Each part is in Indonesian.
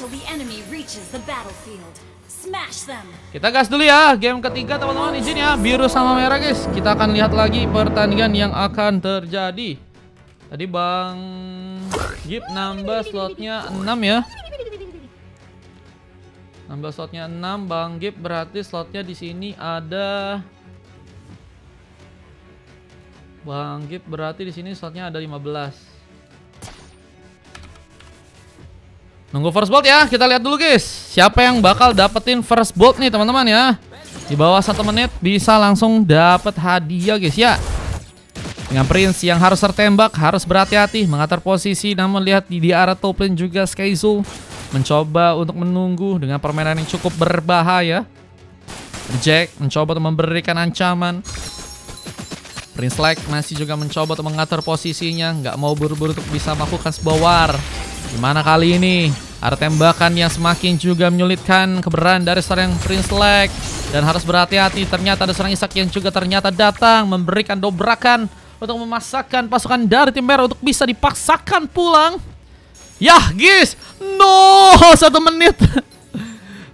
until the enemy reaches the battlefield. Smash them. Kita gas dulu ya, game ketiga teman-teman, izin ya, biru sama merah guys. Kita akan lihat lagi pertandingan yang akan terjadi. Tadi Bang Gip nambah slotnya 6 ya. Nambah slotnya 6, Bang Gip berarti slotnya di sini ada. Bang Gip berarti di sini slotnya ada 15. Nunggu first bolt ya, kita lihat dulu guys. Siapa yang bakal dapetin first bolt nih teman-teman ya. Di bawah 1 menit bisa langsung dapat hadiah guys ya. Dengan Prince yang harus tertembak, harus berhati-hati mengatur posisi. Namun lihat di arah top lane juga Skyzo mencoba untuk menunggu dengan permainan yang cukup berbahaya. Jack mencoba untuk memberikan ancaman. Prince Like masih juga mencoba untuk mengatur posisinya, nggak mau buru-buru untuk bisa melakukan sebuah war. Gimana kali ini? Ada tembakan yang semakin juga menyulitkan keberanian dari seorang Prince Like. Dan harus berhati-hati, ternyata ada seorang Isak yang juga ternyata datang memberikan dobrakan untuk memasakkan pasukan dari tim merah untuk bisa dipaksakan pulang. Yah guys, no, 1 menit.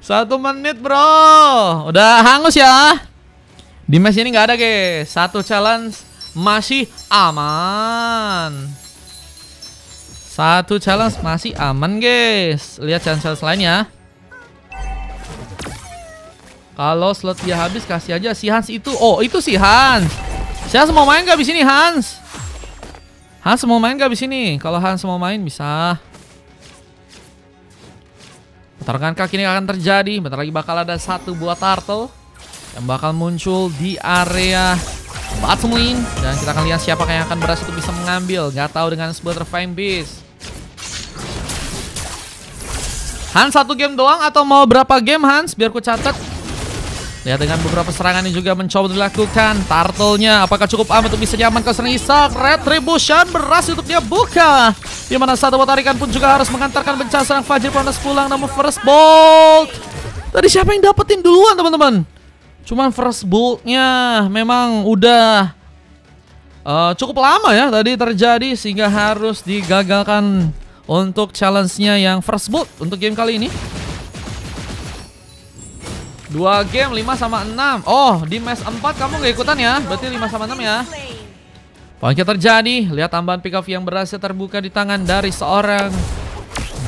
1 menit bro, udah hangus ya. Di match ini nggak ada guys, 1 challenge masih aman. 1 challenge masih aman guys. Lihat challenge lainnya. Kalau slot dia habis kasih aja si Hans itu. Oh itu si Hans. Si Hans mau main nggak di sini Hans? Hans mau main nggak di sini? Kalau Hans mau main bisa. Pertarungan kaki ini akan terjadi. Bentar lagi bakal ada 1 buah turtle yang bakal muncul di area bottom lane. Dan kita akan lihat siapa yang akan berhasil untuk bisa mengambil. Gak tahu dengan sebuah Flying Beast. Hans 1 game doang atau mau berapa game Hans? Biar ku catat. Lihat dengan beberapa serangan yang juga mencoba dilakukan. Turtle-nya apakah cukup aman untuk bisa diamankan serang Isak? Retribution berhasil untuk dia buka. Dimana 1 buah tarikan pun juga harus mengantarkan bencana serang Fajr Panas pulang. Namun first bolt. Tadi siapa yang dapetin duluan teman-teman? Cuman first bolt-nya memang udah cukup lama ya tadi terjadi. Sehingga harus digagalkan untuk challenge-nya yang first bolt untuk game kali ini. 2 game 5 sama 6. Oh di match 4 kamu gak ikutan ya. Berarti 5 sama 6 ya. Poinnya terjadi. Lihat tambahan pick off yang berhasil terbuka di tangan dari seorang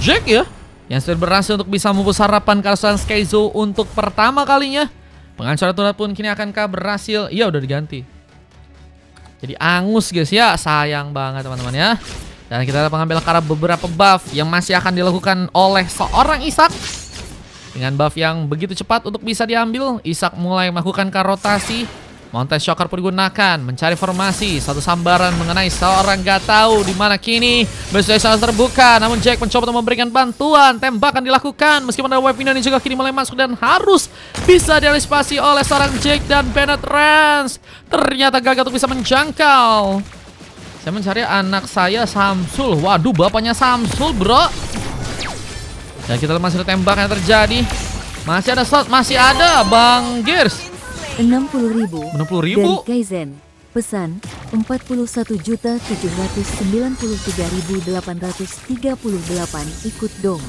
Jack ya. Yang sudah berhasil untuk bisa memupus harapan Karsan Skyzo untuk pertama kalinya. Pengacara tunda pun kini akankah berhasil. Iya udah diganti. Jadi angus guys ya. Sayang banget teman-teman ya. Dan kita ada pengambil karena beberapa buff yang masih akan dilakukan oleh seorang Isak. Dengan buff yang begitu cepat untuk bisa diambil, Isak mulai melakukan rotasi. Mountain Shocker pun digunakan mencari formasi. 1 sambaran mengenai seorang gak tahu di mana kini. Besok sangat terbuka. Namun Jack mencoba untuk memberikan bantuan. Tembakan dilakukan meskipun ada weapon ini juga kini mulai masuk dan harus bisa diantisipasi oleh seorang Jack dan Penetrance. Ternyata gagal untuk bisa menjangkau. Saya mencari anak saya Samsul. Waduh bapaknya Samsul bro. Dan kita masih ada tembakan yang terjadi. Masih ada shot, masih ada Bang Gears. 60.000 dari Kaizen. Pesan 41.793.838 ikut dong.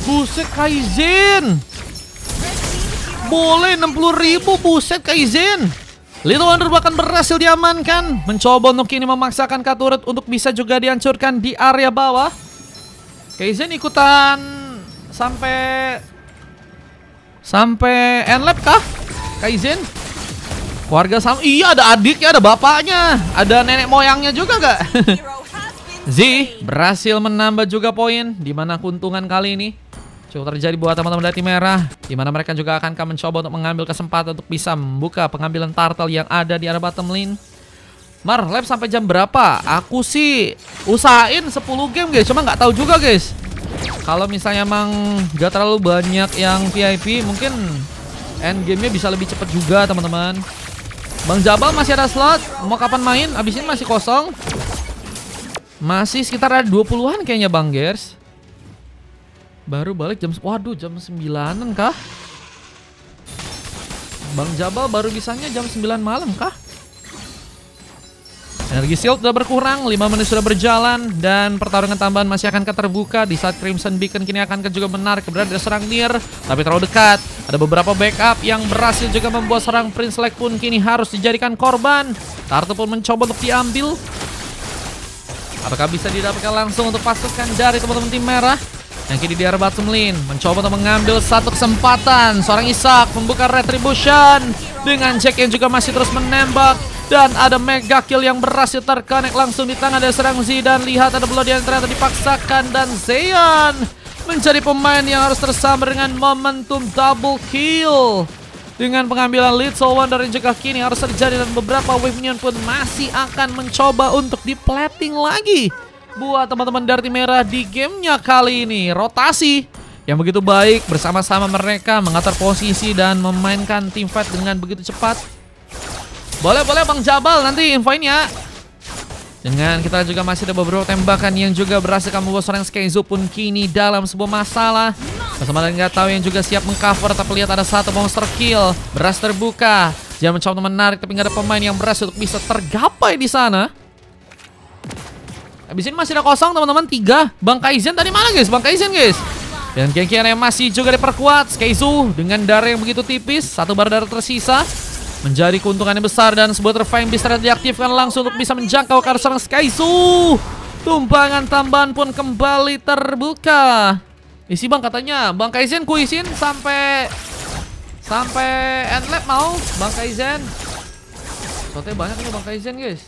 Buset Kaizen. Boleh 60.000 buset Kaizen. Little Wonder bahkan berhasil diamankan. Mencoba untuk kini memaksakan Katurut untuk bisa juga dihancurkan di area bawah. Kaizen ikutan sampai end lap kah? Kaizen? Keluarga sama. Iya ada adiknya, ada bapaknya, ada nenek moyangnya juga gak? Z berhasil menambah juga poin. Dimana keuntungan kali ini cukup terjadi buat teman-teman dari tim merah. Dimana mereka juga akan mencoba untuk mengambil kesempatan untuk bisa membuka pengambilan turtle yang ada di area bottom lane. Mar, lap sampai jam berapa? Aku sih usahain 10 game guys. Cuma nggak tahu juga guys. Kalau misalnya emang gak terlalu banyak yang VIP, mungkin end game-nya bisa lebih cepat juga teman-teman. Bang Jabal masih ada slot. Mau kapan main? Abis ini masih kosong. Masih sekitar ada 20-an kayaknya Bang Gers. Baru balik jam... Waduh jam 9-an kah? Bang Jabal baru bisanya jam 9 malam kah? Dan Energi shield sudah berkurang, 5 menit sudah berjalan, dan pertarungan tambahan masih akan terbuka di saat Crimson Beacon kini akan juga menarik keberadaan serang Nier, tapi terlalu dekat. Ada beberapa backup yang berhasil juga membuat serang Prince Lake pun kini harus dijadikan korban. Turtle pun mencoba untuk diambil. Apakah bisa didapatkan langsung untuk pasukan dari teman-teman tim merah? Yang kini di area bottom lane mencoba untuk mengambil satu kesempatan. Seorang Isaac membuka retribution dengan Jack yang juga masih terus menembak. Dan ada mega kill yang berhasil terkonek langsung di tangan dari serang Z. Dan lihat ada blood yang ternyata dipaksakan. Dan Zeon menjadi pemain yang harus tersambar dengan momentum double kill. Dengan pengambilan lead Soul Wonder yang juga kini harus terjadi. Dan beberapa wave minion pun masih akan mencoba untuk di-plating lagi. Buat teman-teman dari tim merah di gamenya kali ini. Rotasi yang begitu baik bersama-sama mereka mengatur posisi dan memainkan team fight dengan begitu cepat. Boleh Bang Jabal nanti infoin ya. Dengan kita juga masih ada beberapa tembakan yang juga berhasil membuat seorang Skaizo pun kini dalam sebuah masalah. Bersama dan nggak tahu yang juga siap mengcover, tapi lihat ada satu monster kill berhasil terbuka. Dia mencoba menarik tapi nggak ada pemain yang berhasil untuk bisa tergapai di sana. Habis ini masih ada kosong teman-teman, 3. Bang Kaizen tadi mana guys? Bang Kaizen guys. Dan geng-geng yang masih juga diperkuat. Skaizo dengan darah yang begitu tipis, 1 bar darah tersisa. Menjadi keuntungan yang besar dan sebuah Refine Beast diaktifkan langsung untuk bisa menjangkau ke arah seorang Skaizo. Tumpangan tambahan pun kembali terbuka. Isi bang katanya, Bang Kaizen kuisin sampai end lap mau, Bang Kaizen. Soalnya banyak nih Bang Kaizen guys.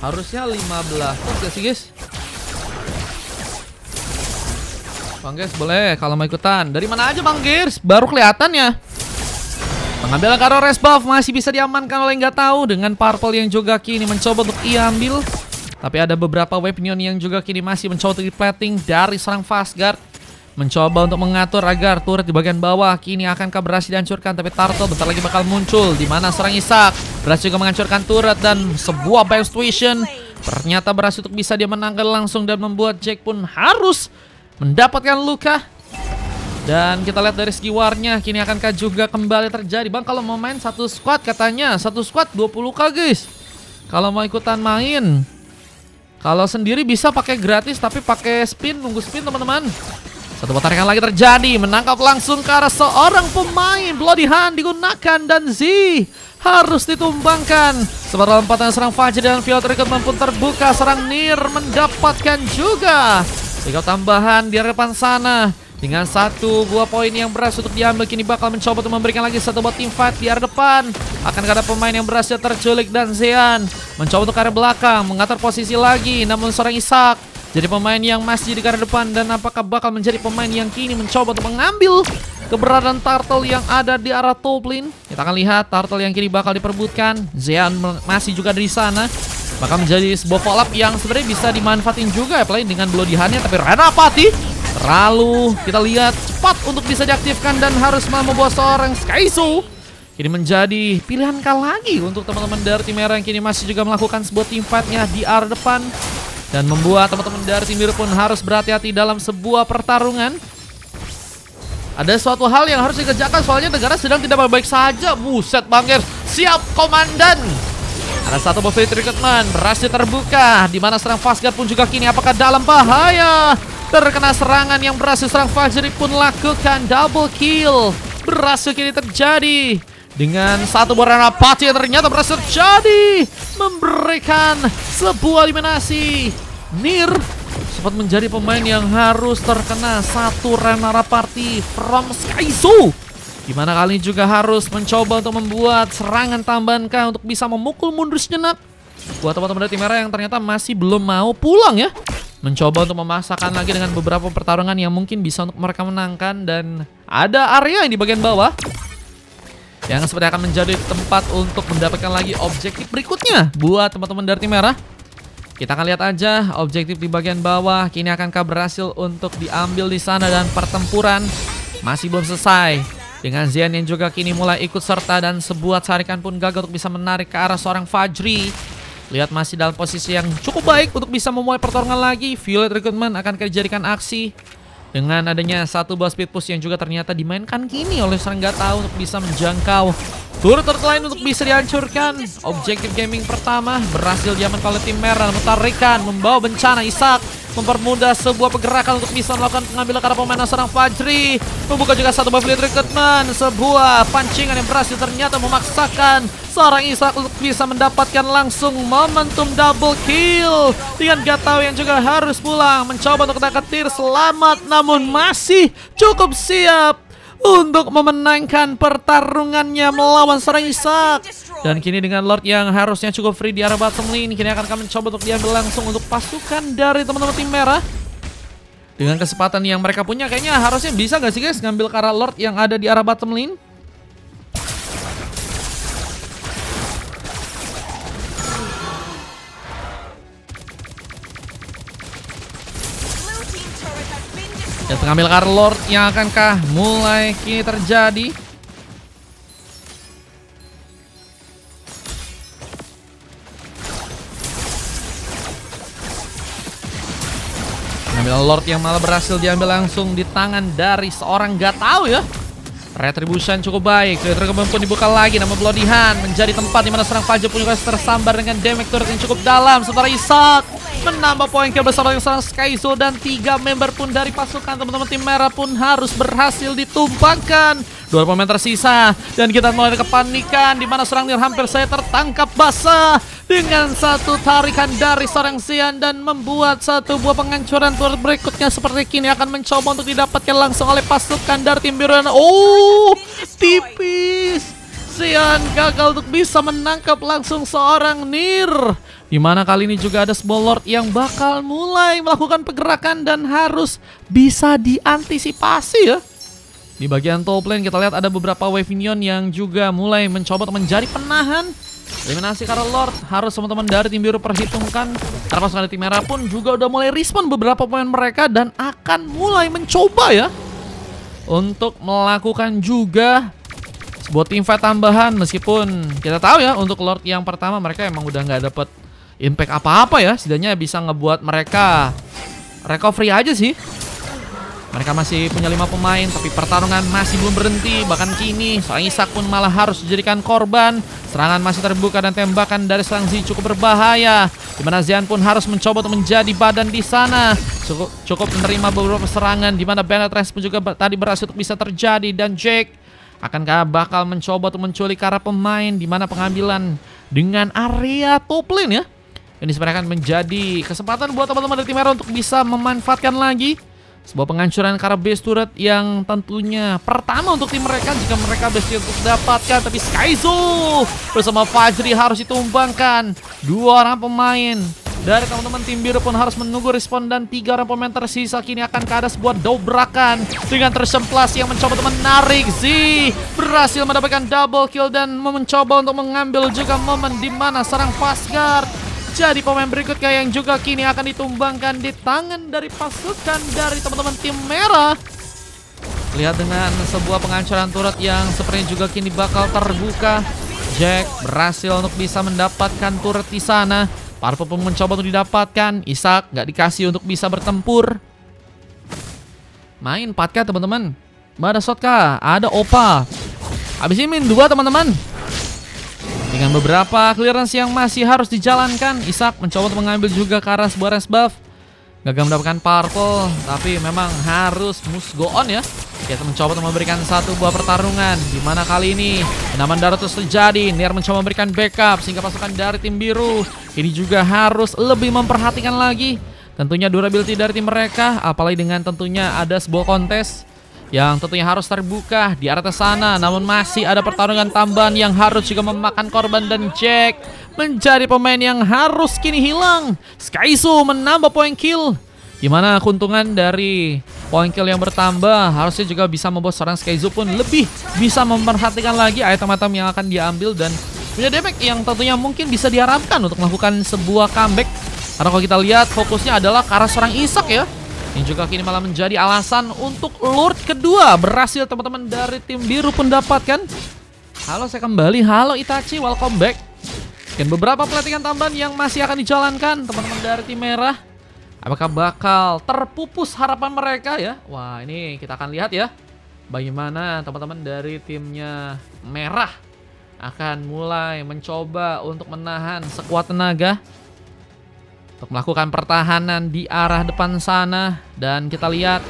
Harusnya 15 terus gak sih guys? Bang guys boleh kalau mau ikutan. Dari mana aja Bang Gears? Baru kelihatan ya. Pengambilan karo rest buff masih bisa diamankan oleh nggak tahu dengan purple yang juga kini mencoba untuk ia ambil. Tapi ada beberapa weapon yang juga kini masih mencoba untuk di-plating dari serang Fastguard. Mencoba untuk mengatur agar turret di bagian bawah kini akankah berhasil dihancurkan. Tapi Turtle bentar lagi bakal muncul, di mana serang Isaac berhasil juga menghancurkan turret dan sebuah Biome Situation ternyata berhasil untuk bisa dia menangkal langsung dan membuat Jack pun harus mendapatkan luka. Dan kita lihat dari segi warnya kini akankah juga kembali terjadi. Bang kalau mau main satu squad katanya, satu squad 20k guys. Kalau mau ikutan main. Kalau sendiri bisa pakai gratis tapi pakai spin, nunggu spin teman-teman. Satu tarikan lagi terjadi, menangkap langsung ke arah seorang pemain. Bloody Hand digunakan dan Z harus ditumbangkan. Sementara lompatan serang Fajr dan Field Recruitment pun terbuka. Serang Nier mendapatkan juga 3 tambahan di depan sana. Dengan 1 buah poin yang berhasil untuk diambil, kini bakal mencoba untuk memberikan lagi 1 buat team fight di area depan. Akan ada pemain yang berhasil terculik dan Zeon mencoba untuk ke area belakang, mengatur posisi lagi. Namun seorang Isaac jadi pemain yang masih di area depan. Dan apakah bakal menjadi pemain yang kini mencoba untuk mengambil keberadaan Turtle yang ada di arah top lane. Kita akan lihat Turtle yang kini bakal diperbutkan. Zeon masih juga di sana. Bakal menjadi sebuah follow up yang sebenarnya bisa dimanfaatin juga ya play dengan Bloody Hand-nya. Tapi Renapati terlalu kita lihat cepat untuk bisa diaktifkan dan harus membuat seorang Skaizo kini menjadi pilihan lagi untuk teman-teman dari tim merah yang kini masih juga melakukan sebuah team fight-nya di area depan. Dan membuat teman-teman dari tim biru pun harus berhati-hati dalam sebuah pertarungan. Ada suatu hal yang harus dikerjakan soalnya negara sedang tidak baik-baik saja. Buset Bang Gears, siap komandan. Ada 1 buff recruitment berhasil terbuka, di mana serang Fastguard pun juga kini apakah dalam bahaya. Terkena serangan yang berhasil serang Fajri pun lakukan double kill. Berhasil kini terjadi dengan 1 buah Renapati yang ternyata berhasil terjadi, memberikan sebuah eliminasi. Nier sempat menjadi pemain yang harus terkena 1 Renapati from Skaizo, dimana kali ini juga harus mencoba untuk membuat serangan tambahan untuk bisa memukul mundur sejenak. Buat teman-teman dari tim merah yang ternyata masih belum mau pulang ya, mencoba untuk memaksakan lagi dengan beberapa pertarungan yang mungkin bisa untuk mereka menangkan. Dan ada area yang di bagian bawah yang seperti akan menjadi tempat untuk mendapatkan lagi objektif berikutnya buat teman-teman dari tim merah. Kita akan lihat aja objektif di bagian bawah kini akankah berhasil untuk diambil di sana. Dan pertempuran masih belum selesai dengan Zeon yang juga kini mulai ikut serta. Dan sebuah tarikan pun gagal untuk bisa menarik ke arah seorang Fajri. Lihat masih dalam posisi yang cukup baik untuk bisa memulai pertarungan lagi. Violet Recruitment akan dijadikan aksi dengan adanya 1 buah speed push yang juga ternyata dimainkan kini oleh serang nggak tahu untuk bisa menjangkau Turret lain untuk bisa dihancurkan. Objektif gaming pertama berhasil diamankan oleh tim merah. Mentarikan, membawa bencana. Ishak mempermudah sebuah pergerakan untuk bisa melakukan pengambilan karena pemain seorang Fajri. Membuka juga satu buff lead recruitment. Sebuah pancingan yang berhasil ternyata memaksakan seorang Ishak untuk bisa mendapatkan langsung momentum double kill. Dengan Gatau yang juga harus pulang mencoba untuk ketir selamat, namun masih cukup siap untuk memenangkan pertarungannya melawan seorang Ishak. Dan kini dengan Lord yang harusnya cukup free di arah bottom lane, kini akan kami mencoba untuk diambil langsung untuk pasukan dari teman-teman tim merah. Dengan kesempatan yang mereka punya, kayaknya harusnya bisa gak sih guys ngambil ke arah Lord yang ada di arah bottom lane. Dan pengambil ke arah Lord yang akankah mulai kini terjadi. Pengambil Lord yang malah berhasil diambil langsung di tangan dari seorang Gatau ya. Retribution cukup baik. Twitter pun dibuka lagi. Nama Bloodihan menjadi tempat di mana serang Fajar pun juga tersambar dengan damage turret yang cukup dalam. Sementara Ishak menambah poin kill bersama dengan seorang Skyzo, dan 3 member pun dari pasukan teman-teman tim merah pun harus berhasil ditumpangkan. 2 pemain tersisa dan kita mulai kepanikan di mana seorang Nir hampir saya tertangkap basah dengan satu tarikan dari seorang Xian dan membuat satu buah penghancuran turret berikutnya seperti kini akan mencoba untuk didapatkan langsung oleh pasukan dari tim biru. Oh, tipis. Xian gagal untuk bisa menangkap langsung seorang Nir. Dimana kali ini juga ada sebuah Lord yang bakal mulai melakukan pergerakan dan harus bisa diantisipasi ya. Di bagian top lane kita lihat ada beberapa wave minion yang juga mulai mencoba untuk menjadi penahan. Eliminasi karena Lord harus teman-teman dari tim biru perhitungkan. Karena pasukan dari tim merah pun juga udah mulai respon beberapa pemain mereka dan akan mulai mencoba ya untuk melakukan juga sebuah team fight tambahan. Meskipun kita tahu ya untuk Lord yang pertama mereka emang udah nggak dapet impact apa-apa ya. Setidaknya bisa ngebuat mereka recovery aja sih. Mereka masih punya 5 pemain, tapi pertarungan masih belum berhenti. Bahkan kini seorang Ishak pun malah harus dijadikan korban. Serangan masih terbuka dan tembakan dari seorang Z cukup berbahaya. Dimana Xian pun harus mencoba untuk menjadi badan di sana. Cukup menerima beberapa serangan. Dimana Benetrance pun juga tadi berhasil untuk bisa terjadi. Dan Jake akankah bakal mencoba untuk menculik para pemain. Dimana pengambilan dengan area top lane ya. Ini sebenarnya akan menjadi kesempatan buat teman-teman dari tim merah untuk bisa memanfaatkan lagi sebuah penghancuran karena base turret yang tentunya pertama untuk tim mereka jika mereka base untuk dapatkan. Tapi Skyzo bersama Fajri harus ditumbangkan. 2 orang pemain dari teman-teman tim biru pun harus menunggu respon, dan 3 orang pemain tersisa kini akan ada sebuah dobrakan dengan tersemplas yang mencoba untuk menarik. Z berhasil mendapatkan double kill dan mencoba untuk mengambil juga momen di mana serang Fastguard jadi pemain berikutnya yang juga kini akan ditumbangkan di tangan dari pasukan dari teman-teman tim merah. Lihat dengan sebuah penghancuran turret yang sepertinya juga kini bakal terbuka. Jack berhasil untuk bisa mendapatkan turret di sana. Purple pun mencoba untuk didapatkan. Ishak nggak dikasih untuk bisa bertempur. Main 4K teman-teman. Ada Sotka, ada Opa. Habis ini main 2 teman-teman. Dengan beberapa clearance yang masih harus dijalankan, Ishak mencoba untuk mengambil juga ke arah sebuah res buff. Gagal mendapatkan purple, tapi memang harus must go on ya. Kita mencoba untuk memberikan satu buah pertarungan, di mana kali ini penaman darat terus terjadi. Nier mencoba memberikan backup sehingga pasukan dari tim biru ini juga harus lebih memperhatikan lagi tentunya durability dari tim mereka. Apalagi dengan tentunya ada sebuah kontes yang tentunya harus terbuka di arah sana. Namun masih ada pertarungan tambahan yang harus juga memakan korban, dan Jack menjadi pemain yang harus kini hilang. Skyzo menambah poin kill, dimana keuntungan dari poin kill yang bertambah harusnya juga bisa membuat seorang Skyzo pun lebih bisa memperhatikan lagi item-item yang akan diambil dan punya damage yang tentunya mungkin bisa diharapkan untuk melakukan sebuah comeback. Karena kalau kita lihat fokusnya adalah ke arah seorang Ishak ya. Ini juga kini malah menjadi alasan untuk Lord kedua berhasil teman-teman dari tim biru pun dapatkan. Halo, saya kembali. Halo Itachi, welcome back. Dan beberapa pelatihan tambahan yang masih akan dijalankan teman-teman dari tim merah. Apakah bakal terpupus harapan mereka ya? Wah, ini kita akan lihat ya bagaimana teman-teman dari timnya merah akan mulai mencoba untuk menahan sekuat tenaga untuk melakukan pertahanan di arah depan sana. Dan kita lihat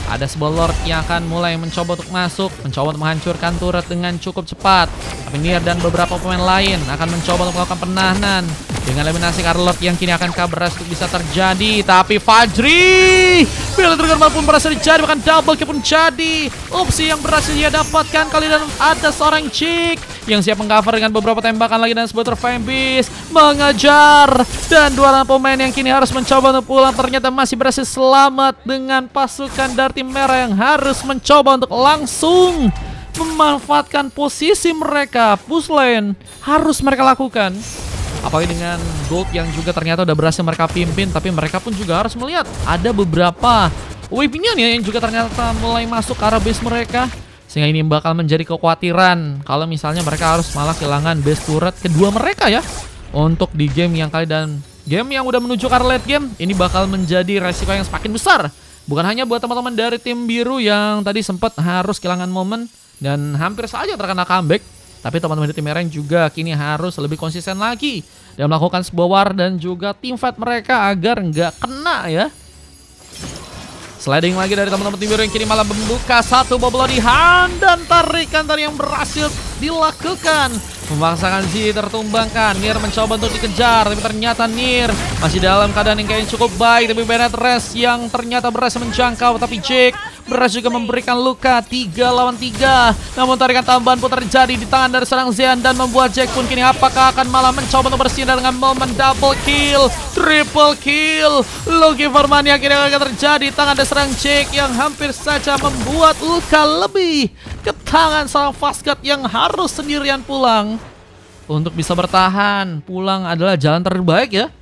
ada sebuah Lord yang akan mulai mencoba untuk masuk, mencoba untuk menghancurkan turret dengan cukup cepat. Tapi Nier dan beberapa pemain lain akan mencoba untuk melakukan penahanan dengan eliminasi karena Lord yang kini akan kabur untuk bisa terjadi. Tapi Fajri, bila tergerak pun berhasil jadi, bahkan double kill pun jadi. Opsi yang berhasil dia dapatkan kali, dan ada seorang Chick yang siap mengcover dengan beberapa tembakan lagi, dan sebuah Flying Beast mengejar. Dan dua orang pemain yang kini harus mencoba untuk pulang ternyata masih berhasil selamat dengan pasukan dari tim merah yang harus mencoba untuk langsung memanfaatkan posisi mereka. Push lane harus mereka lakukan, apalagi dengan gold yang juga ternyata udah berhasil mereka pimpin. Tapi mereka pun juga harus melihat ada beberapa wave-nya nih yang juga ternyata mulai masuk ke arah base mereka, sehingga ini bakal menjadi kekhawatiran kalau misalnya mereka harus malah kehilangan base turret kedua mereka ya untuk di game yang kali. Dan game yang udah menuju ke arah late game ini bakal menjadi resiko yang semakin besar, bukan hanya buat teman-teman dari tim biru yang tadi sempat harus kehilangan momen dan hampir saja terkena comeback, tapi teman-teman dari tim merah juga kini harus lebih konsisten lagi dan melakukan sebuah war dan juga team fight mereka agar nggak kena ya. Sliding lagi dari teman-teman tim biru yang kini malah membuka satu Bloody Hand, dan tarikan tadi yang berhasil dilakukan memaksakan Z tertumbangkan. Nier mencoba untuk dikejar, tapi ternyata Nier masih dalam keadaan yang kayaknya cukup baik. Tapi Bennett Rest yang ternyata berhasil menjangkau, tapi Jake berhasil juga memberikan luka 3 lawan 3. Namun tarikan tambahan pun terjadi di tangan dari seorang Zean, dan membuat Jake pun kini apakah akan malah mencoba untuk bersinar dengan momen double kill, triple kill. Loki Farmania kini akan terjadi di tangan dari seorang Jake yang hampir saja membuat luka lebih ke tangan seorang Fastguard yang harus sendirian pulang. Untuk bisa bertahan, pulang adalah jalan terbaik ya.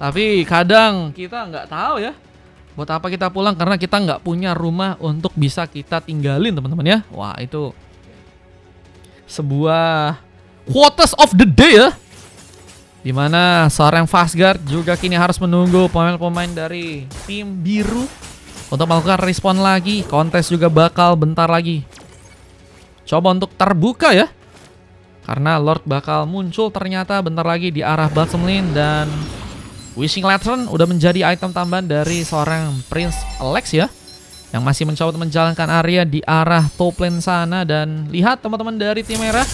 Tapi kadang kita nggak tahu ya buat apa kita pulang, karena kita nggak punya rumah untuk bisa kita tinggalin teman-teman ya. Wah, itu sebuah quotes of the day ya, dimana seorang Fastguard juga kini harus menunggu pemain-pemain dari tim biru untuk melakukan respon lagi. Kontes juga bakal bentar lagi coba untuk terbuka ya, karena Lord bakal muncul ternyata bentar lagi di arah bottom lane. Dan Wishing Lantern udah menjadi item tambahan dari seorang Prince Alex ya, yang masih mencoba untuk menjalankan area di arah top lane sana. Dan lihat teman-teman dari tim merah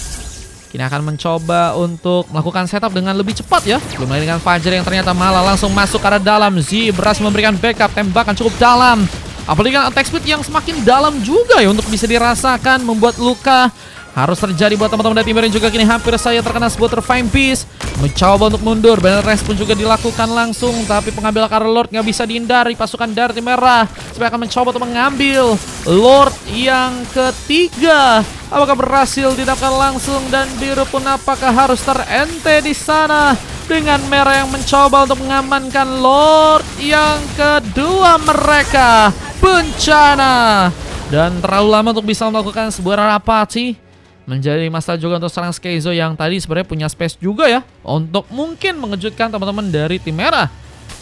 kini akan mencoba untuk melakukan setup dengan lebih cepat ya. Belum lagi dengan Fajar yang ternyata malah langsung masuk ke arah dalam. Z berhasil memberikan backup, tembakan cukup dalam, apalagi dengan attack speed yang semakin dalam juga ya untuk bisa dirasakan, membuat luka harus terjadi buat teman-teman dari tim merah juga kini hampir saja terkena sebuah Flying Beast. Mencoba untuk mundur, Banner Rest pun juga dilakukan langsung, tapi pengambil Karl Lord nggak bisa dihindari pasukan dari tim merah. Supaya akan mencoba untuk mengambil Lord yang ketiga. Apakah berhasil didapatkan langsung, dan biru pun apakah harus terente di sana dengan merah yang mencoba untuk mengamankan Lord yang kedua mereka. Bencana, dan terlalu lama untuk bisa melakukan sebuah rapati. Menjadi masalah juga untuk seorang Skezo yang tadi sebenarnya punya space juga ya untuk mungkin mengejutkan teman-teman dari tim merah.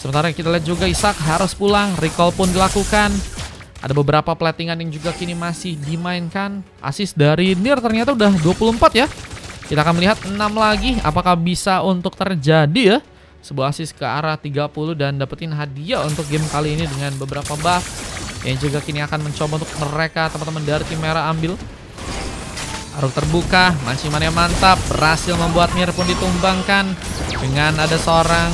Sementara kita lihat juga Ishak harus pulang, recall pun dilakukan. Ada beberapa platingan yang juga kini masih dimainkan. Assist dari Nier ternyata udah 24 ya. Kita akan melihat 6 lagi apakah bisa untuk terjadi ya. Sebuah assist ke arah 30 dan dapetin hadiah untuk game kali ini dengan beberapa buff yang juga kini akan mencoba untuk mereka teman-teman dari tim merah ambil. Aruk terbuka, mancimannya mantap, berhasil membuat Nier pun ditumbangkan dengan ada seorang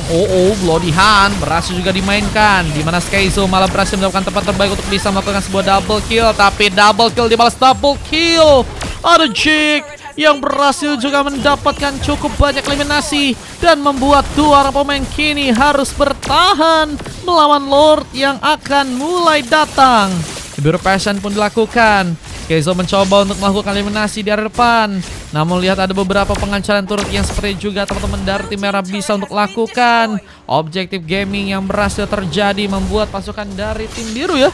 Bloody Hand berhasil juga dimainkan, di mana Skezo malah berhasil mendapatkan tempat terbaik untuk bisa melakukan sebuah double kill, tapi double kill dibalas double kill. Ada Jake yang berhasil juga mendapatkan cukup banyak eliminasi dan membuat dua orang pemain kini harus bertahan melawan Lord yang akan mulai datang. Biru Passion pun dilakukan. Skezo mencoba untuk melakukan eliminasi di area depan. Namun lihat ada beberapa pengancaran turret yang seperti juga teman-teman dari tim merah bisa untuk lakukan. Objektif gaming yang berhasil terjadi membuat pasukan dari tim biru ya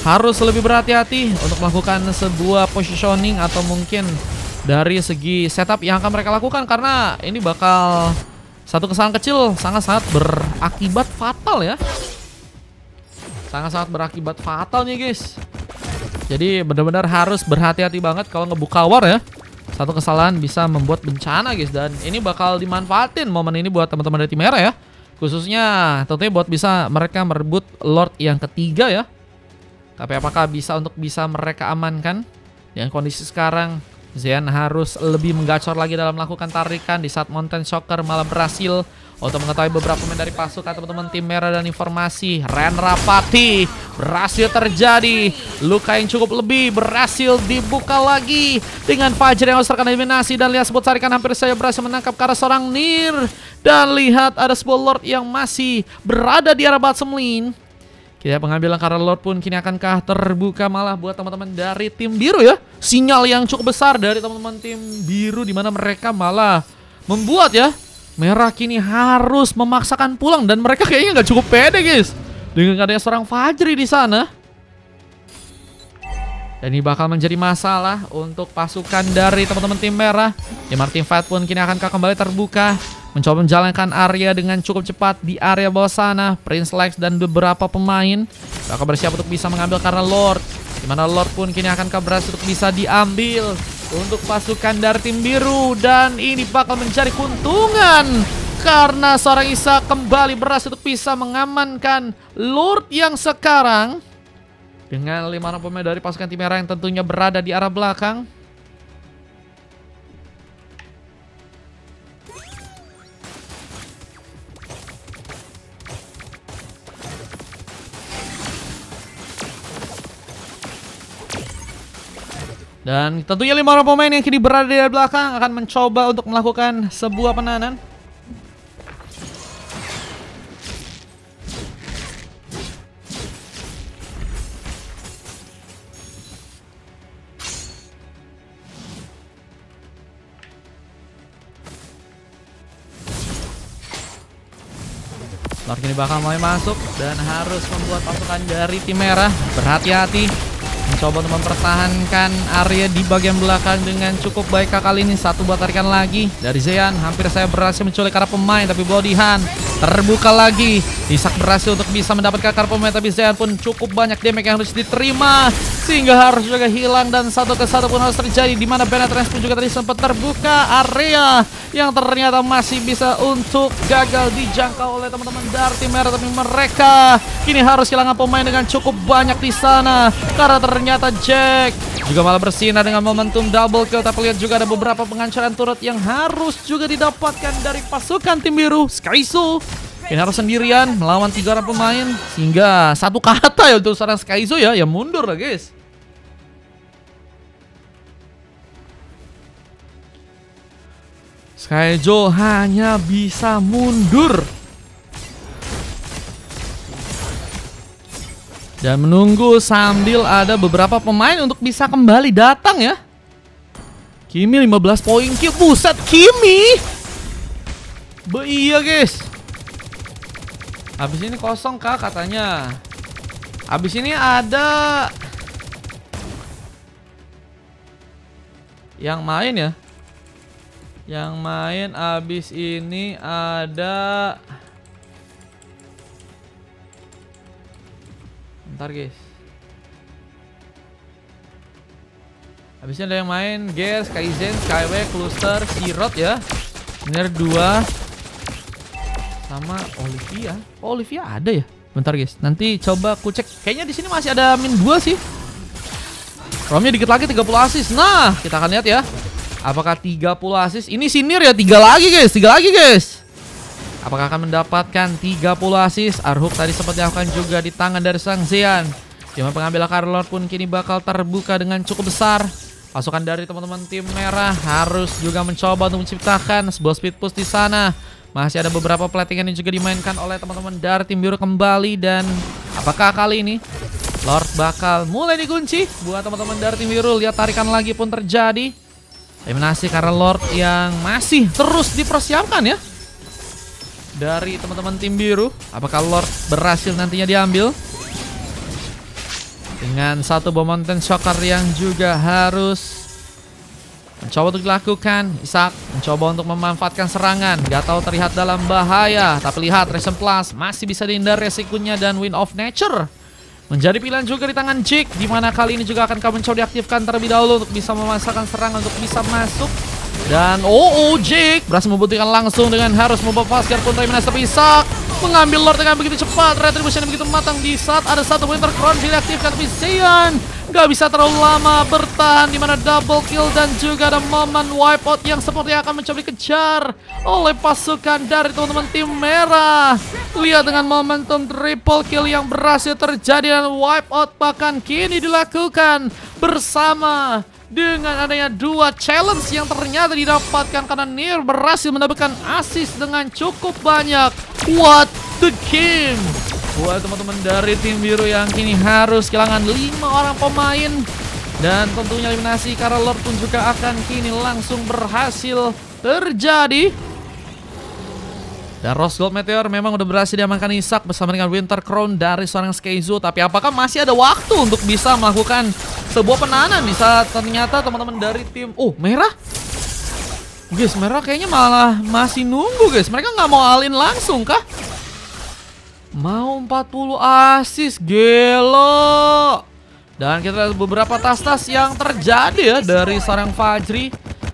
harus lebih berhati-hati untuk melakukan sebuah positioning atau mungkin dari segi setup yang akan mereka lakukan, karena ini bakal satu kesalahan kecil sangat-sangat berakibat fatal ya. Sangat-sangat berakibat fatal nih guys. Jadi benar-benar harus berhati-hati banget kalau ngebuka war ya. Satu kesalahan bisa membuat bencana guys. Dan ini bakal dimanfaatin momen ini buat teman-teman dari tim merah ya. Khususnya tentunya buat bisa mereka merebut Lord yang ketiga ya. Tapi apakah bisa untuk bisa mereka amankan? Dengan kondisi sekarang, Zean harus lebih menggacor lagi dalam melakukan tarikan. Di saat Mountain Shocker malah berhasil untuk mengetahui beberapa pemain dari pasukan teman-teman tim merah. Dan informasi Ren Rapati berhasil terjadi. Luka yang cukup lebih berhasil dibuka lagi dengan Fajar yang harus terkena eliminasi. Dan lihat sebut tarikan hampir saja berhasil menangkap ke arah seorang Nir. Dan lihat ada sebuah Lord yang masih berada di arah bottom lane. Kita pengambilan karena Lord pun kini akankah terbuka malah buat teman-teman dari tim biru ya. Sinyal yang cukup besar dari teman-teman tim biru, dimana mereka malah membuat ya merah kini harus memaksakan pulang. Dan mereka kayaknya nggak cukup pede guys dengan adanya seorang Fajri di sana. Dan ini bakal menjadi masalah untuk pasukan dari teman-teman tim merah. Di Martin Fight pun kini akankah kembali terbuka, mencoba menjalankan area dengan cukup cepat di area bawah sana. Prince Lex dan beberapa pemain bakal bersiap untuk bisa mengambil karena Lord. Dimana Lord pun kini akankah berhasil untuk bisa diambil untuk pasukan dari tim biru. Dan ini bakal mencari keuntungan karena seorang Isa kembali berhasil untuk bisa mengamankan Lord yang sekarang. Dengan 5 orang pemain dari pasukan tim merah yang tentunya berada di arah belakang. Dan tentunya 5 orang pemain yang kini berada di belakang akan mencoba untuk melakukan sebuah penahanan. Lord kini bakal mulai masuk dan harus membuat pasukan dari tim merah berhati-hati, mencoba untuk mempertahankan area di bagian belakang dengan cukup baik kali ini. Satu buat tarikan lagi dari Zean. Hampir saya berhasil menculik arah pemain, tapi body hand terbuka lagi. Isak berhasil untuk bisa mendapatkan akar pemain, tapi Zean pun cukup banyak damage yang harus diterima sehingga harus juga hilang. Dan satu ke satu pun harus terjadi, di mana penetrance pun juga tadi sempat terbuka area yang ternyata masih bisa untuk gagal dijangkau oleh teman-teman dari tim merah. Tapi mereka kini harus kehilangan pemain dengan cukup banyak di sana karena ternyata Jack juga malah bersinar dengan momentum double kill. Tapi lihat juga ada beberapa penghancuran turret yang harus juga didapatkan dari pasukan tim biru. Skyzo ini harus sendirian melawan 3 orang pemain, sehingga satu kata ya untuk seorang Skyzo ya mundur lah guys. Skyzo hanya bisa mundur dan menunggu sambil ada beberapa pemain untuk bisa kembali datang ya. Kimi 15 poin kill. Buset, Kimi. Iya guys. Habis ini kosong kah katanya. Habis ini ada yang main ya. Yang main abis ini ada. Bentar guys. Abisnya ada yang main Gears, Kaizen, Skyway, Cluster, Sirot ya. Bener 2 sama Olivia. Oh, Olivia ada ya. Bentar guys. Nanti coba ku cek. Kayaknya di sini masih ada min 2 sih. Romnya dikit lagi 30 assist. Nah, kita akan lihat ya. Apakah 30 assist? Ini Sinir ya, 3 lagi guys, 3 lagi guys. Apakah akan mendapatkan 30 assist? Arhuk tadi sempat dilakukan juga di tangan dari sang Zean. Cuma pengambil akar Lord pun kini bakal terbuka dengan cukup besar. Pasukan dari teman-teman tim merah harus juga mencoba untuk menciptakan sebuah speed push di sana. Masih ada beberapa platingan yang juga dimainkan oleh teman-teman dari tim biru kembali. Dan apakah kali ini Lord bakal mulai dikunci buat teman-teman dari tim biru? Lihat tarikan lagi pun terjadi. Eliminasi karena Lord yang masih terus dipersiapkan ya dari teman-teman tim biru. Apakah Lord berhasil nantinya diambil? Dengan satu bom Mountain Shocker yang juga harus mencoba untuk dilakukan. Isak mencoba untuk memanfaatkan serangan. Gak tahu terlihat dalam bahaya. Tapi lihat Resen Plus masih bisa dihindari resikonya. Dan Wind of Nature menjadi pilihan juga di tangan Jake, dimana kali ini juga akan kau mencoba diaktifkan terlebih dahulu untuk bisa memasakkan serangan untuk bisa masuk. Dan Jake berhasil membuktikan langsung dengan harus membawa Paskar pun Reymenas terpisah. Mengambil Lord dengan begitu cepat, retribution begitu matang di saat ada satu Winter Crown diaktifkan. Tapi Zeon gak bisa terlalu lama bertahan, dimana double kill dan juga ada momen wipeout yang sepertinya akan mencoba dikejar oleh pasukan dari teman-teman tim merah. Lihat dengan momentum triple kill yang berhasil terjadi dan wipeout bahkan kini dilakukan bersama dengan adanya dua challenge yang ternyata didapatkan karena Nier berhasil mendapatkan assist dengan cukup banyak. What the game? Buat teman-teman dari tim biru yang kini harus kehilangan 5 orang pemain. Dan tentunya eliminasi karena Lord pun juga akan kini langsung berhasil terjadi. Dan Rose Gold Meteor memang udah berhasil diamankan Isaac bersama dengan Winter Crown dari seorang Skeizu. Tapi apakah masih ada waktu untuk bisa melakukan sebuah penahanan di saat ternyata teman-teman dari tim merah? Guys, merah kayaknya malah masih nunggu guys. Mereka nggak mau all-in langsung kah? Mau 40 assist, gelo. Dan kita lihat beberapa tas-tas yang terjadi ya dari seorang Fajri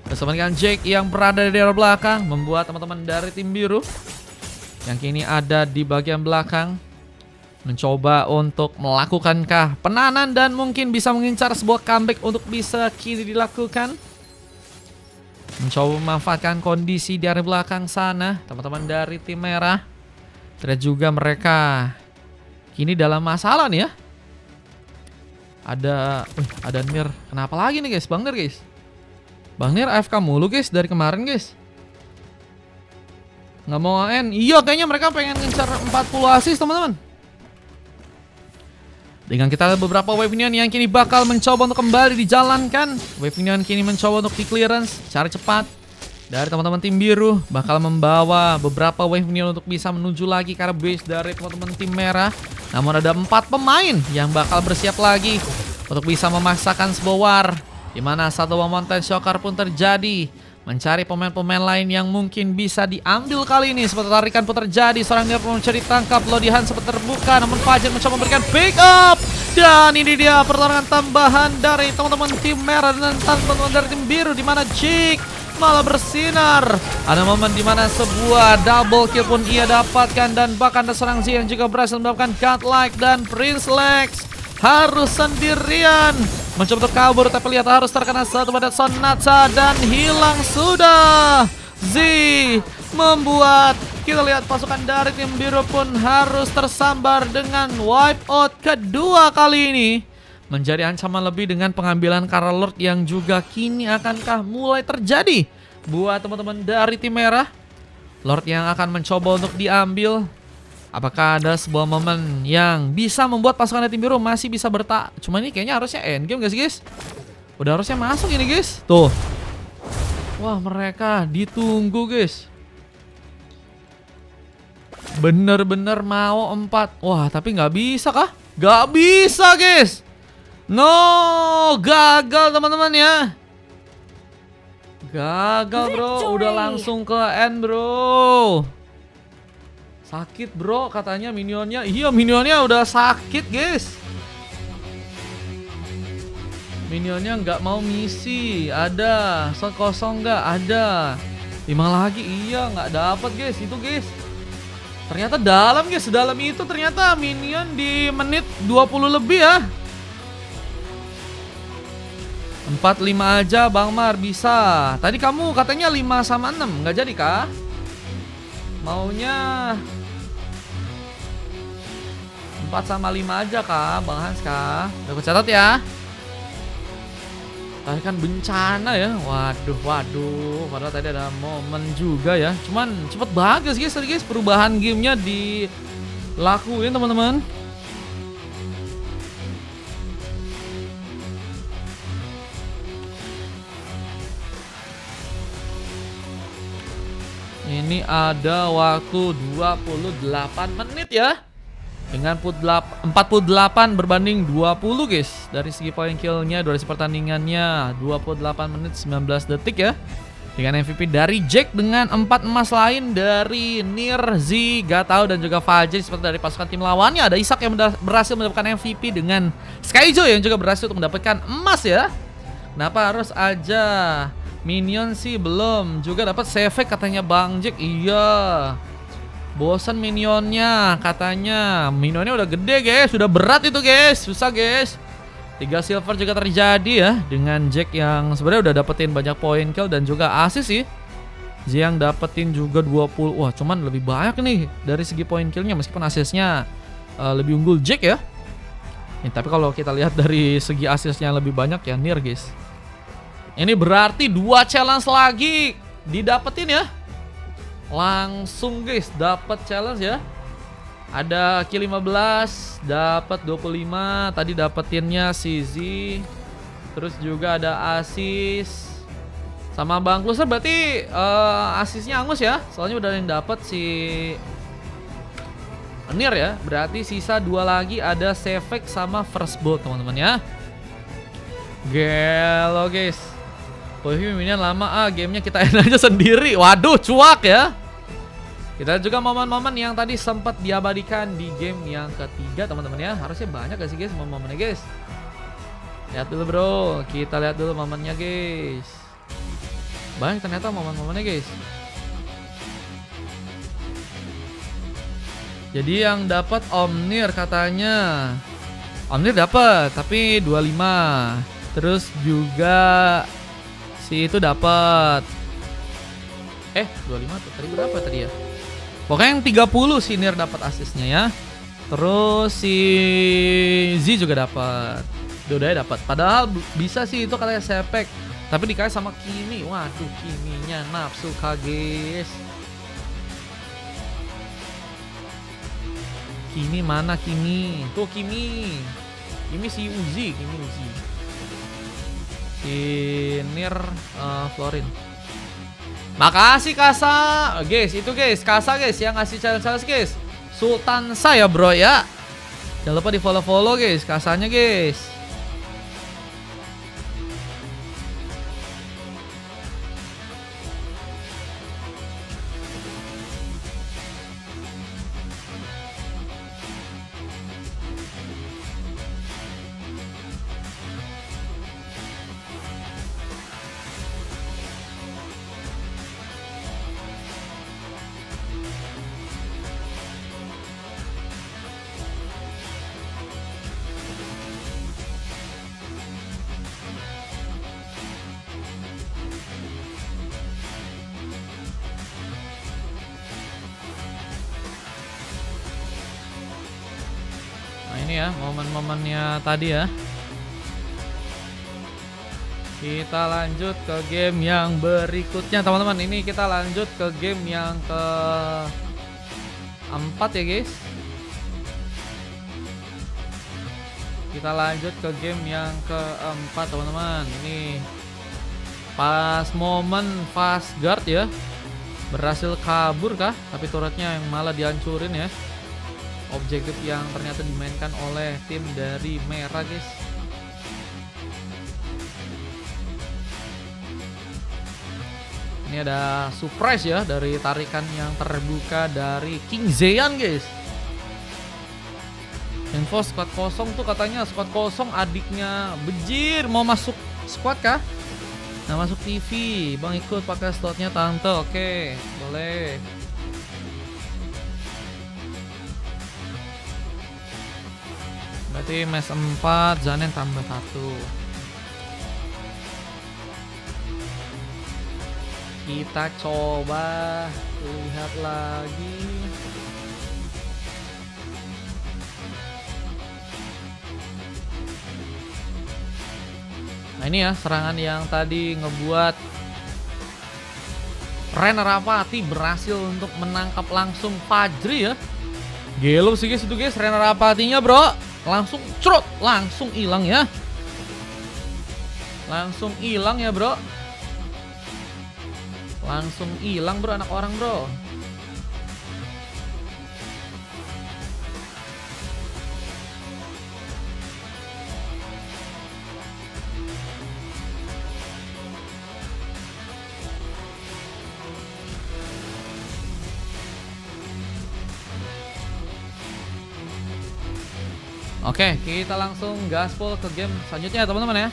bersama dengan Jake yang berada di daerah belakang, membuat teman-teman dari tim biru yang kini ada di bagian belakang mencoba untuk melakukankah penahanan dan mungkin bisa mengincar sebuah comeback untuk bisa kini dilakukan. Mencoba memanfaatkan kondisi di area belakang sana teman-teman dari tim merah. Terlihat juga mereka kini dalam masalah nih ya. Ada Nier. Kenapa lagi nih guys? Bang Nier guys. Bang Nier AFK mulu guys dari kemarin guys. Nggak mau AN. Iya kayaknya mereka pengen ngincar 40 assist teman-teman. Dengan kita lihat beberapa wave minion yang kini bakal mencoba untuk kembali dijalankan. Wave minion kini mencoba untuk di clearance secara cepat. Dari teman-teman tim biru bakal membawa beberapa wave minion untuk bisa menuju lagi ke arah base dari teman-teman tim merah. Namun ada 4 pemain yang bakal bersiap lagi untuk bisa memaksakan sebuah war. Dimana satu Mountain Shocker pun terjadi. Mencari pemain-pemain lain yang mungkin bisa diambil kali ini. Seperti tarikan pun terjadi. Seorang Nier pun mencari tangkap. Lodihan sempat terbuka. Namun Fajar mencoba memberikan pick up. Dan ini dia pertarungan tambahan dari teman-teman tim merah dan teman-teman dari tim biru. Dimana Jake malah bersinar. Ada momen dimana sebuah double kill pun ia dapatkan. Dan bahkan ada seorang Z yang juga berhasil mendapatkan godlike. Dan Prince Lex harus sendirian mencoba untuk kabur, tapi lihat harus terkena satu pada Sonata dan hilang sudah. Z membuat kita lihat pasukan dari tim biru pun harus tersambar dengan wipeout kedua kali ini. Menjadi ancaman lebih dengan pengambilan Kara Lord yang juga kini akankah mulai terjadi buat teman-teman dari tim merah. Lord yang akan mencoba untuk diambil. Apakah ada sebuah momen yang bisa membuat pasukan dari tim biru masih bisa bertahan? Cuma ini kayaknya harusnya endgame gak sih guys? Udah harusnya masuk ini guys. Tuh. Wah mereka ditunggu guys. Bener-bener mau 4. Wah tapi gak bisa kah? Gak bisa guys. No, gagal teman-teman ya. Gagal bro. Udah langsung ke end bro. Sakit bro katanya minionnya. Iya minionnya udah sakit guys. Minionnya nggak mau misi. Ada shot kosong nggak? Ada 5 lagi. Iya nggak dapat guys itu guys. Ternyata dalam guys. Sedalam itu ternyata minion di menit 20 lebih ya. 45 aja Bang Mar bisa. Tadi kamu katanya 5 sama 6. Nggak jadi kah? Maunya 4 sama 5 aja kah Bang Hans kah? Udah aku catat ya. Tadi kan bencana ya. Waduh. Padahal tadi ada momen juga ya. Cuman cepet banget guys. Perubahan gamenya dilakuin teman-teman. Ini ada waktu 28 menit ya. Dengan 48 berbanding 20 guys. Dari segi point killnya, dari segi pertandingannya 28 menit 19 detik ya. Dengan MVP dari Jack dengan 4 emas lain dari Nir, Z, Gatau dan juga Fajri seperti dari pasukan tim lawannya. Ada Isak yang berhasil mendapatkan MVP dengan Skyjo yang juga berhasil untuk mendapatkan emas ya. Kenapa harus aja minion sih belum juga dapat save katanya Bang Jack. Iya. Bosan minionnya katanya. Minionnya udah gede guys, sudah berat itu guys, susah guys. 3 silver juga terjadi ya dengan Jack yang sebenarnya udah dapetin banyak poin kill dan juga assist sih. Z yang dapetin juga 20. Wah, cuman lebih banyak nih dari segi poin killnya meskipun assistnya lebih unggul Jack ya. Tapi kalau kita lihat dari segi assistnya lebih banyak ya Nir guys. Ini berarti 2 challenge lagi didapetin ya. Langsung guys dapat challenge ya. Ada kill 15, dapat 25, tadi dapetinnya si Z. Terus juga ada assist sama Bang Kluser, berarti assistnya Angus ya. Soalnya udah yang dapat si Nir ya. Berarti sisa 2 lagi, ada Sevek sama First Bolt teman-teman ya. Gelo guys. Wih, minion lama gamenya kita end aja sendiri. Waduh, cuak ya. Kita juga momen-momen yang tadi sempat diabadikan di game yang ketiga teman-teman ya. Harusnya banyak gak sih guys momen-momennya guys. Lihat dulu bro, kita lihat dulu momennya guys. Banyak ternyata momen-momennya guys. Jadi yang dapat Omnir katanya. Omnir dapat tapi 25. Terus juga si itu dapat 25 tuh. Tadi berapa tadi ya? Pokoknya yang 30 si Nir dapat asisnya ya. Terus si Z juga dapat. Dua-duanya dapat. Padahal bisa sih itu katanya Sepek. Tapi dikasih sama Kimi. Waduh, Kiminya nafsu guys. Kimi mana Kimi? Tuh Kimi. Kimi si Uzi, Kimi Uzi. Si Nir Florin. Makasih Kasa. Guys, itu guys, Kasa guys yang ngasih challenge guys. Sultan saya bro ya. Jangan lupa di follow guys, Kasanya guys. Ini ya momen-momennya tadi ya. Kita lanjut ke game yang berikutnya teman-teman. Ini kita lanjut ke game yang keempat ya guys. Kita lanjut ke game yang keempat teman-teman. Ini pas momen fast guard ya. Berhasil kabur kah? Tapi turretnya yang malah dihancurin ya. Objektif yang ternyata dimainkan oleh tim dari merah guys. Ini ada surprise ya dari tarikan yang terbuka dari King Zeyan guys. Info squad kosong tuh katanya squad kosong adiknya Bejir mau masuk squad kah? Nah masuk TV, Bang ikut pakai slotnya tante. Oke, boleh. Berarti match 4, Zanen tambah 1. Kita coba lihat lagi. Nah ini ya serangan yang tadi ngebuat Ren Rapati berhasil untuk menangkap langsung Fajri ya. Gelo sih guys itu guys, Ren Rapatinya bro. Langsung crot, langsung hilang ya. Langsung hilang ya bro. Langsung hilang bro anak orang bro. Oke, kita langsung gaspol ke game selanjutnya ya teman-teman ya.